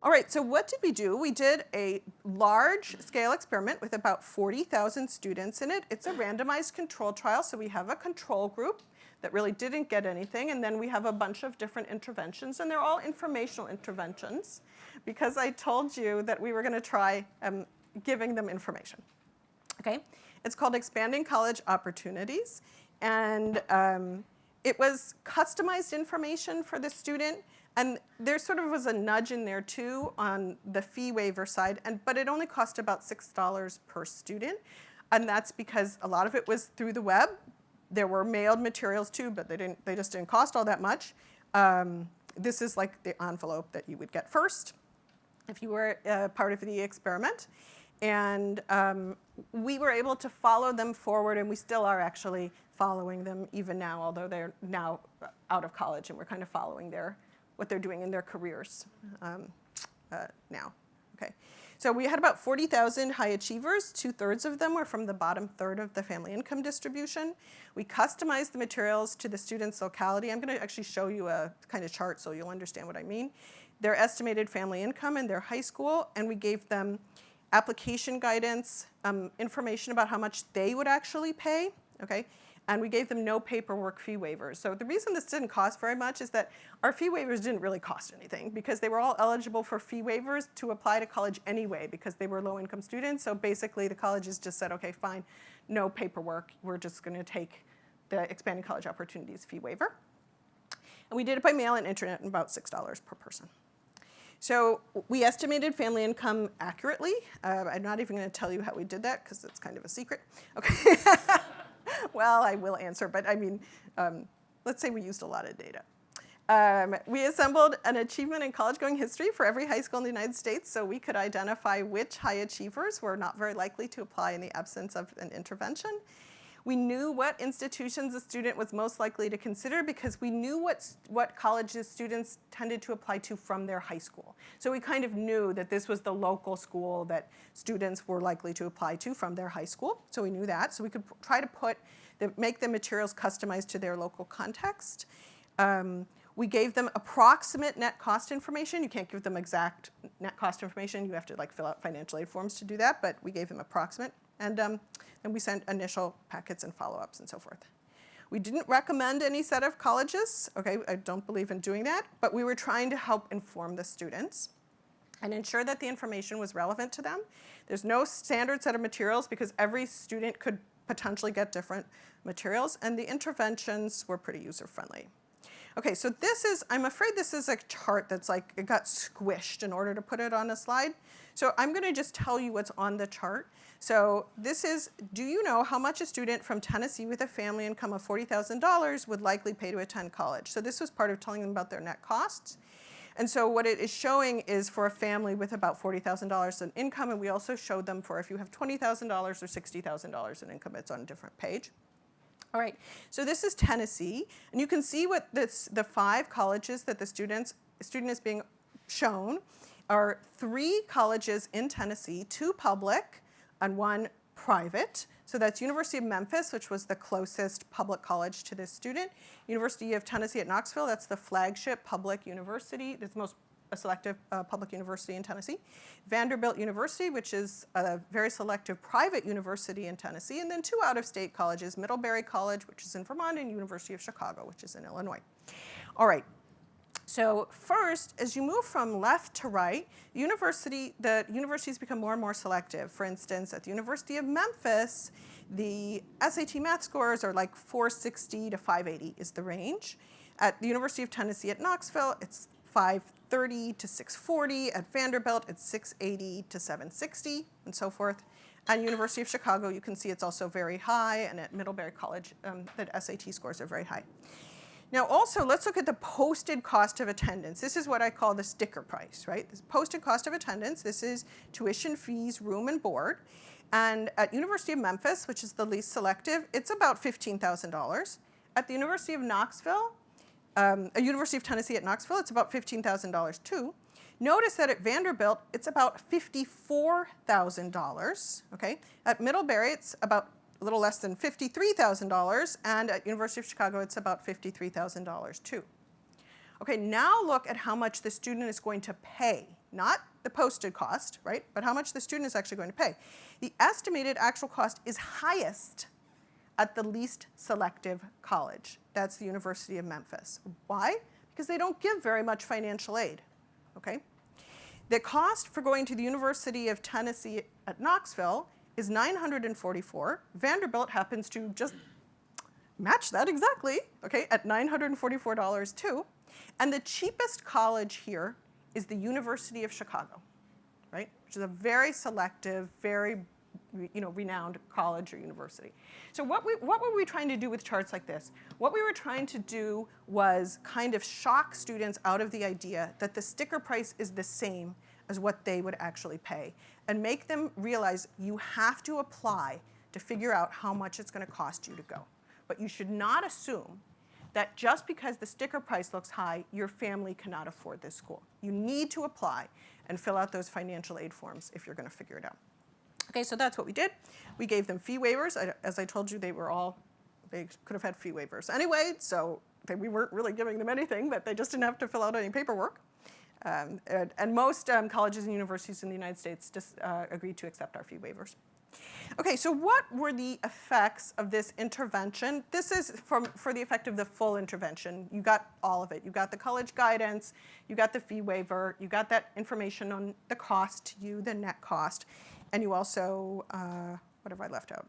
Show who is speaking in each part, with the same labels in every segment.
Speaker 1: All right, so what did we do? We did a large-scale experiment with about 40,000 students in it. It's a randomized control trial, so we have a control group that really didn't get anything, and then we have a bunch of different interventions, and they're all informational interventions because I told you that we were going to try giving them information. Okay, it's called Expanding College Opportunities, and it was customized information for the student. And there sort of was a nudge in there too on the fee waiver side, but it only cost about $6 per student. And that's because a lot of it was through the web. There were mailed materials too, but they just didn't cost all that much. This is like the envelope that you would get first if you were part of the experiment. And we were able to follow them forward, and we still are actually following them even now, although they're now out of college, and we're kind of following what they're doing in their careers now. Okay, so we had about 40,000 high achievers. 2/3 of them were from the bottom third of the family income distribution. We customized the materials to the student's locality. I'm going to actually show you a kind of chart so you'll understand what I mean. Their estimated family income and their high school, and we gave them application guidance, information about how much they would actually pay. Okay. And we gave them no paperwork fee waivers. So the reason this didn't cost very much is that our fee waivers didn't really cost anything because they were all eligible for fee waivers to apply to college anyway because they were low-income students. So basically the colleges just said, okay, fine, no paperwork. We're just going to take the Expanding College Opportunities fee waiver. And we did it by mail and internet and about $6 per person. So we estimated family income accurately. I'm not even going to tell you how we did that because it's kind of a secret. Okay. Well, I will answer, but I mean, let's say we used a lot of data. We assembled an achievement and college-going history for every high school in the United States so we could identify which high achievers were not very likely to apply in the absence of an intervention. We knew what institutions a student was most likely to consider because we knew what colleges students tended to apply to from their high school. So we kind of knew that this was the local school that students were likely to apply to from their high school. So we knew that. So we could try to make the materials customized to their local context. We gave them approximate net cost information. You can't give them exact net cost information. You have to fill out financial aid forms to do that, but we gave them approximate. And we sent initial packets and follow-ups and so forth. We didn't recommend any set of colleges. Okay, I don't believe in doing that, but we were trying to help inform the students and ensure that the information was relevant to them. There's no standard set of materials because every student could potentially get different materials, and the interventions were pretty user-friendly. Okay, so I'm afraid this is a chart that's it got squished in order to put it on a slide. So I'm going to just tell you what's on the chart. So this is, do you know how much a student from Tennessee with a family income of $40,000 would likely pay to attend college? So this was part of telling them about their net costs. And so what it is showing is for a family with about $40,000 in income, and we also showed them for if you have $20,000 or $60,000 in income, it's on a different page. All right, so this is Tennessee, and you can see what the 5 colleges that the student is being shown are 3 colleges in Tennessee, 2 public and 1 private. So that's University of Memphis, which was the closest public college to this student. University of Tennessee at Knoxville, that's the flagship public university. It's the most selective public university in Tennessee. Vanderbilt University, which is a very selective private university in Tennessee. And then 2 out-of-state colleges, Middlebury College, which is in Vermont, and University of Chicago, which is in Illinois. All right. So first, as you move from left to right, the universities become more and more selective. For instance, at the University of Memphis, the SAT math scores are 460 to 580 is the range. At the University of Tennessee at Knoxville, it's 530 to 640. At Vanderbilt, it's 680 to 760, and so forth. At University of Chicago, you can see it's also very high, and at Middlebury College, the SAT scores are very high. Now also, let's look at the posted cost of attendance. This is what I call the sticker price, right? This posted cost of attendance, this is tuition, fees, room, and board. And at University of Memphis, which is the least selective, it's about $15,000. At the University of Knoxville, University of Tennessee at Knoxville, it's about $15,000 too. Notice that at Vanderbilt, it's about $54,000, okay? At Middlebury, it's about a little less than $53,000, and at University of Chicago, it's about $53,000 too. Okay, now look at how much the student is going to pay not the posted cost, right, but how much the student is actually going to pay. The estimated actual cost is highest at the least selective college. That's the University of Memphis. Why? Because they don't give very much financial aid, okay? The cost for going to the University of Tennessee at Knoxville is $944. Vanderbilt happens to just match that exactly, okay, at $944 too. And the cheapest college here is the University of Chicago, right, which is a very selective, very renowned college or university. So what were we trying to do with charts like this? What we were trying to do was kind of shock students out of the idea that the sticker price is the same as what they would actually pay, and make them realize you have to apply to figure out how much it's going to cost you to go. But you should not assume that just because the sticker price looks high, your family cannot afford this school. You need to apply and fill out those financial aid forms if you're going to figure it out. Okay, so that's what we did. We gave them fee waivers. As I told you, they could have had fee waivers anyway, so we weren't really giving them anything, but they just didn't have to fill out any paperwork. And most colleges and universities in the United States just agreed to accept our fee waivers. Okay, so what were the effects of this intervention? This is for the effect of the full intervention. You got all of it. You got the college guidance, you got the fee waiver, you got that information on the cost to you, the net cost, and you also, what have I left out?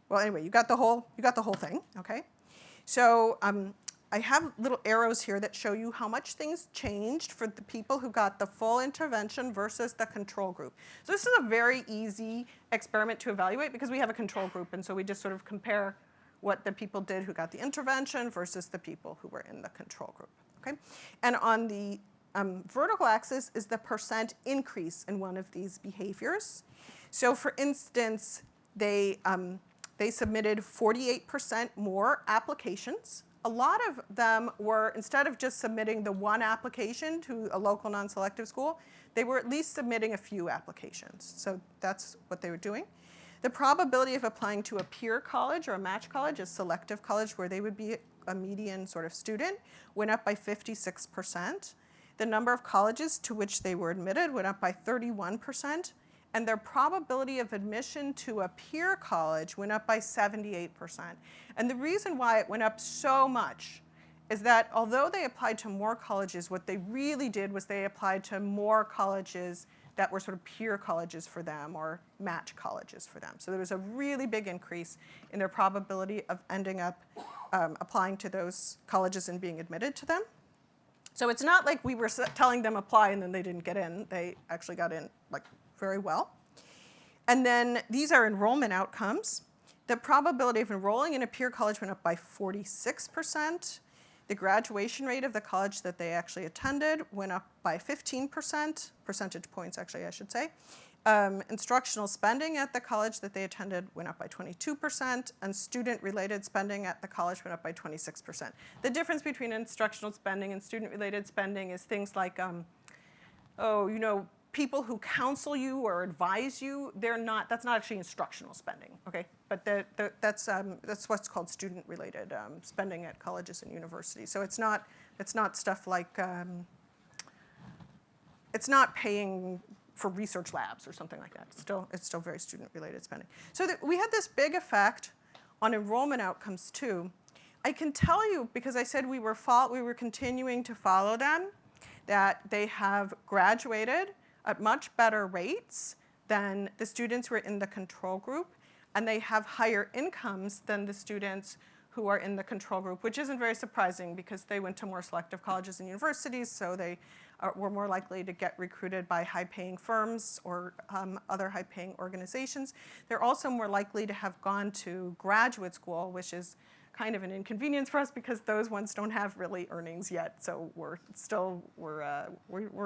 Speaker 1: Well, anyway, you got the whole thing, okay? So I have little arrows here that show you how much things changed for the people who got the full intervention versus the control group. So this is a very easy experiment to evaluate because we have a control group, and so we just sort of compare what the people did who got the intervention versus the people who were in the control group, okay? And on the vertical axis is the percent increase in one of these behaviors. So for instance, they submitted 48% more applications. A lot of them were, instead of just submitting the one application to a local non-selective school, they were at least submitting a few applications. So that's what they were doing. The probability of applying to a peer college or a match college, a selective college where they would be a median sort of student, went up by 56%. The number of colleges to which they were admitted went up by 31%. And their probability of admission to a peer college went up by 78%. And the reason why it went up so much is that although they applied to more colleges, what they really did was they applied to more colleges that were sort of peer colleges for them or match colleges for them. So there was a really big increase in their probability of ending up applying to those colleges and being admitted to them. So it's not like we were telling them apply and then they didn't get in. They actually got in very well. And then these are enrollment outcomes. The probability of enrolling in a peer college went up by 46%. The graduation rate of the college that they actually attended went up by 15%, percentage points actually I should say. Instructional spending at the college that they attended went up by 22%, and student-related spending at the college went up by 26%. The difference between instructional spending and student-related spending is things like, people who counsel you or advise you, that's not actually instructional spending, okay? But that's what's called student-related spending at colleges and universities. So it's not stuff like, it's not paying for research labs or something like that. It's still very student-related spending. So we had this big effect on enrollment outcomes too. I can tell you, because I said we were continuing to follow them, that they have graduated at much better rates than the students who are in the control group, and they have higher incomes than the students who are in the control group, which isn't very surprising because they went to more selective colleges and universities, so they were more likely to get recruited by high-paying firms or other high-paying organizations. They're also more likely to have gone to graduate school, which is kind of an inconvenience for us because those ones don't have really earnings yet. So we're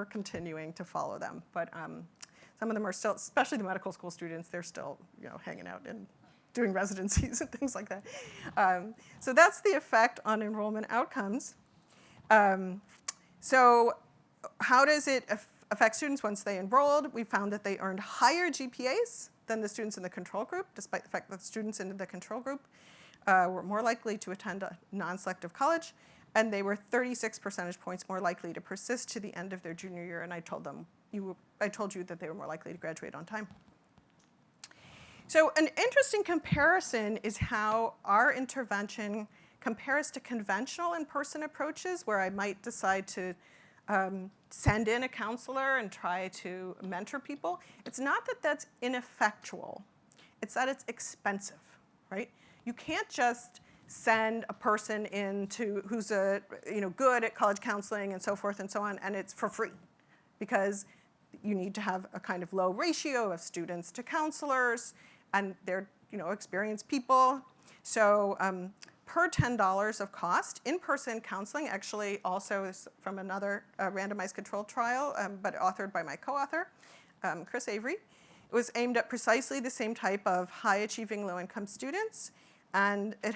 Speaker 1: continuing to follow them. But some of them are still, especially the medical school students, they're still hanging out and doing residencies and things like that. So that's the effect on enrollment outcomes. So how does it affect students once they enrolled? We found that they earned higher GPAs than the students in the control group, despite the fact that students in the control group were more likely to attend a non-selective college, and they were 36 percentage points more likely to persist to the end of their junior year, and I told you that they were more likely to graduate on time. So an interesting comparison is how our intervention compares to conventional in-person approaches, where I might decide to send in a counselor and try to mentor people. It's not that that's ineffectual, it's that it's expensive, right? You can't just send a person in who's good at college counseling and so forth and so on, and it's for free, because you need to have a kind of low ratio of students to counselors, and they're experienced people. So per $10 of cost, in-person counseling actually also is from another randomized controlled trial, but authored by my co-author, Chris Avery. It was aimed at precisely the same type of high-achieving low-income students, and it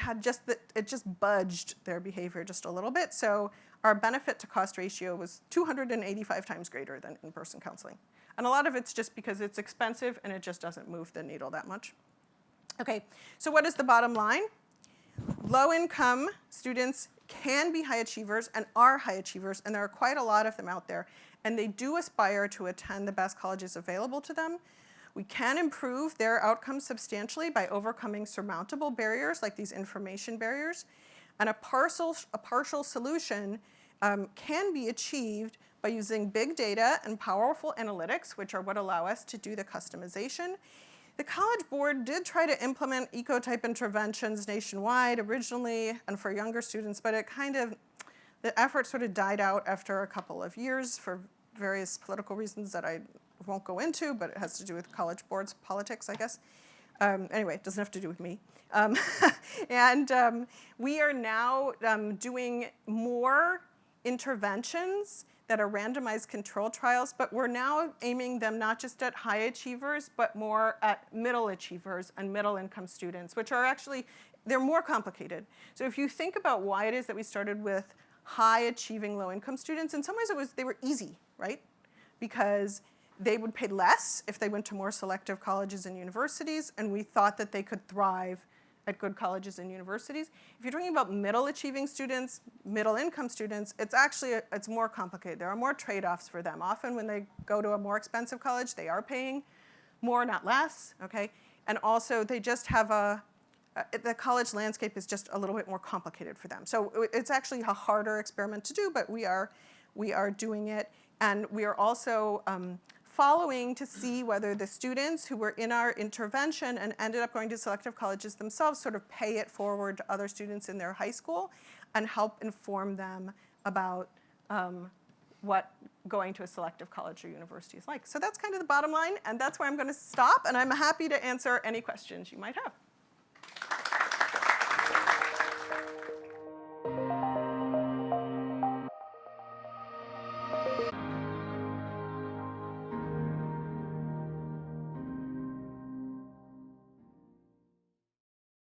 Speaker 1: just budged their behavior just a little bit. So our benefit to cost ratio was 285 times greater than in-person counseling. And a lot of it's just because it's expensive and it just doesn't move the needle that much. Okay, so what is the bottom line? Low-income students can be high achievers and are high achievers, and there are quite a lot of them out there, and they do aspire to attend the best colleges available to them. We can improve their outcomes substantially by overcoming surmountable barriers like these information barriers, and a partial solution can be achieved by using big data and powerful analytics, which are what allow us to do the customization. The College Board did try to implement eco-type interventions nationwide originally and for younger students, but the effort sort of died out after a couple of years for various political reasons that I won't go into, but it has to do with College Board's politics, I guess. Anyway, it doesn't have to do with me. We are now doing more interventions that are randomized controlled trials, but we're now aiming them not just at high achievers, but more at middle achievers and middle income students, which are actually, they're more complicated. So if you think about why it is that we started with high achieving low income students, in some ways they were easy, right? Because they would pay less if they went to more selective colleges and universities, and we thought that they could thrive at good colleges and universities. If you're talking about middle achieving students, middle income students, it's more complicated. There are more trade-offs for them. Often when they go to a more expensive college, they are paying more, not less, okay? And also they just have the college landscape is just a little bit more complicated for them. So it's actually a harder experiment to do, but we are doing it. And we are also following to see whether the students who were in our intervention and ended up going to selective colleges themselves sort of pay it forward to other students in their high school and help inform them about what going to a selective college or university is like. So that's kind of the bottom line, and that's where I'm going to stop, and I'm happy to answer any questions you might have.